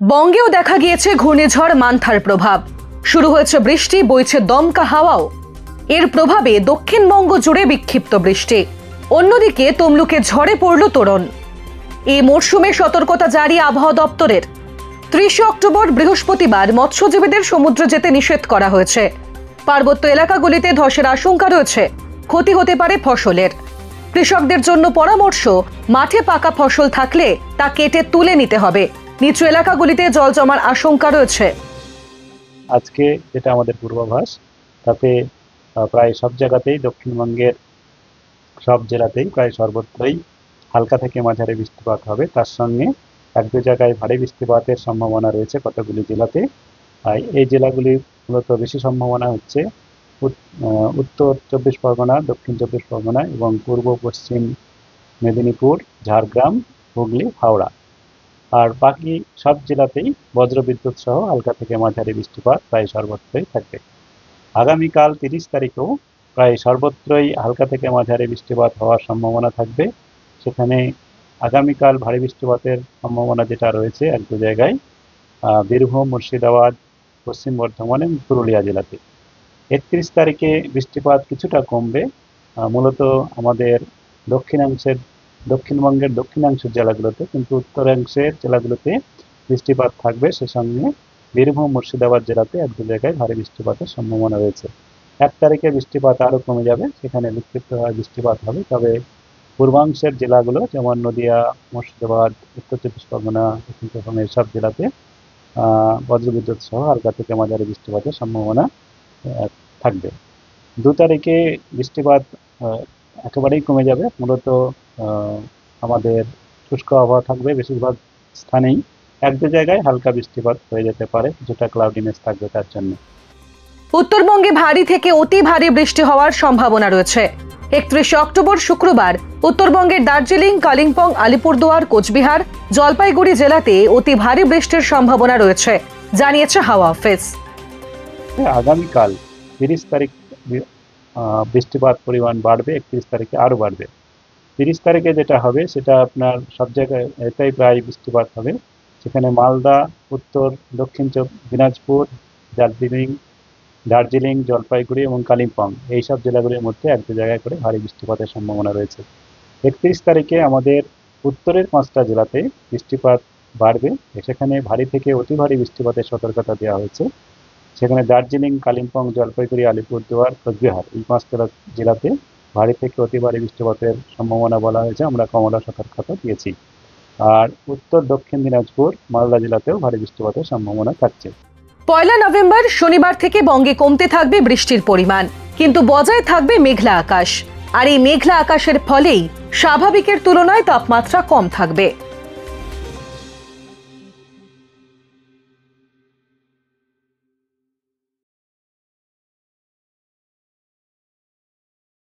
বঙ্গেও দেখা গিয়েছে ঘূর্ণিঝড় মান্থার প্রভাব। শুরু হয়েছে বৃষ্টি, বইছে দমকা হাওয়াও। এর প্রভাবে দক্ষিণবঙ্গ জুড়ে বিক্ষিপ্ত বৃষ্টি। অন্যদিকে তমলুকে ঝড়ে পড়ল তোরণ। এই মরশুমে সতর্কতা জারি আবহাওয়া দপ্তরের। 30 অক্টোবর বৃহস্পতিবার মৎস্যজীবীদের সমুদ্রে যেতে নিষেধ করা হয়েছে। পার্বত্য এলাকাগুলিতে ধসের আশঙ্কা রয়েছে, ক্ষতি হতে পারে ফসলের। কৃষকদের জন্য পরামর্শ, মাঠে পাকা ফসল থাকলে তা কেটে তুলে নিতে হবে। নিচু এলাকাগুলিতে জল জমার আশঙ্কা রয়েছে। আজকে যেটা আমাদের পূর্বাভাস, তাতে প্রায় সব জায়গাতেই, দক্ষিণবঙ্গের সব জেলাতেই প্রায় সর্বত্রই হালকা থেকে মাঝারি বৃষ্টিপাত হবে। তার সঙ্গে এক দু জায়গায় ভারী বৃষ্টিপাতের সম্ভাবনা রয়েছে কতগুলি জেলাতে। এই জেলাগুলি মূলত বেশি সম্ভাবনা হচ্ছে উত্তর 24 পরগনা, দক্ষিণ 24 পরগনা এবং পূর্ব পশ্চিম মেদিনীপুর, ঝাড়গ্রাম, হুগলি, হাওড়া। আর বাকি সব জেলাতেই বজ্রবিদ্যুৎ সহ হালকা থেকে মাঝারি বৃষ্টিপাত প্রায় সর্বত্রই থাকবে। আগামীকাল 30 তারিখেও প্রায় সর্বত্রই হালকা থেকে মাঝারি বৃষ্টিপাত হওয়ার সম্ভাবনা থাকবে। সেখানে আগামীকাল ভারী বৃষ্টিপাতের সম্ভাবনা যেটা রয়েছে এক দু জায়গায়, বীরভূম, মুর্শিদাবাদ, পশ্চিম বর্ধমান এবং পুরুলিয়া জেলাতে। 31 তারিখে বৃষ্টিপাত কিছুটা কমবে, মূলত আমাদের দক্ষিণবঙ্গের দক্ষিণাংশের জেলাগুলোতে, কিন্তু উত্তরাংশের জেলাগুলোতে বৃষ্টিপাত থাকবে। সে সঙ্গে বীরভূম, মুর্শিদাবাদ জেলাতে এক দু জায়গায় ভারী বৃষ্টিপাতের সম্ভাবনা রয়েছে। 1 তারিখে বৃষ্টিপাত আরও কমে যাবে, সেখানে বিক্ষিপ্তভাবে বৃষ্টিপাত হবে। তবে পূর্বাংশের জেলাগুলো যেমন নদিয়া, মুর্শিদাবাদ, উত্তর 24 পরগনা, দক্ষিণ চব্বিশ এসব জেলাতে বজ্রবিদ্যুৎ সহ হালকা থেকে মাঝারি বৃষ্টিপাতের সম্ভাবনা থাকবে। 2 তারিখে বৃষ্টিপাত একেবারেই কমে যাবে। মূলত আমাদের শুষ্ক আবহাওয়া থাকবে বেশিরভাগ স্থানেই। এক দু জায়গায় হালকা বৃষ্টিপাত হয়ে যেতে পারে, যেটা ক্লাউডিনেস থাকবে তার জন্য। উত্তরবঙ্গে ভারী থেকে অতি ভারী বৃষ্টি হওয়ার সম্ভাবনা রয়েছে। 31 অক্টোবর শুক্রবার উত্তরবঙ্গের দার্জিলিং, কালিম্পং, আলিপুরদুয়ার, কোচবিহার, জলপাইগুড়ি জেলাতে অতি ভারী বৃষ্টির সম্ভাবনা রয়েছে, জানিয়েছে হাওয়া অফিস। আগামীকাল 30 তারিখ বৃষ্টিপাত পরিমাণ বাড়বে, 31 তারিখে আরও বাড়বে। 30 তারিখে যেটা হবে সেটা আপনার সব জায়গায় এটাই প্রায় বৃষ্টিপাত হবে। সেখানে মালদা, উত্তর দক্ষিণ দিনাজপুর, দার্জিলিং, জলপাইগুড়ি এবং কালিম্পং, এইসব জেলাগুলির মধ্যে এক দু জায়গায় করে ভারী বৃষ্টিপাতের সম্ভাবনা রয়েছে। 31 তারিখে আমাদের উত্তরের 5টা জেলাতে বৃষ্টিপাত বাড়বে। সেখানে ভারী থেকে অতি ভারী বৃষ্টিপাতের সতর্কতা দেওয়া হয়েছে। সেখানে দার্জিলিং, কালিম্পং, জলপাইগুড়ি, আলিপুরদুয়ার, কোচবিহার, এই 5টা জেলাতে ভারী থেকে অতি ভারী বৃষ্টিপাতের সম্ভাবনা বলা হয়েছে, আমরা কমলা সতর্কতা দিয়েছি। আর উত্তর দক্ষিণ দিনাজপুর, মালদা জেলাতেও ভারী বৃষ্টিপাতের সম্ভাবনা থাকছে। 1 নভেম্বর শনিবার থেকে বঙ্গে কমতে থাকবে বৃষ্টির পরিমাণ, কিন্তু বজায় থাকবে মেঘলা আকাশ। আর এই মেঘলা আকাশের ফলেই স্বাভাবিকের তুলনায় তাপমাত্রা কম থাকবে।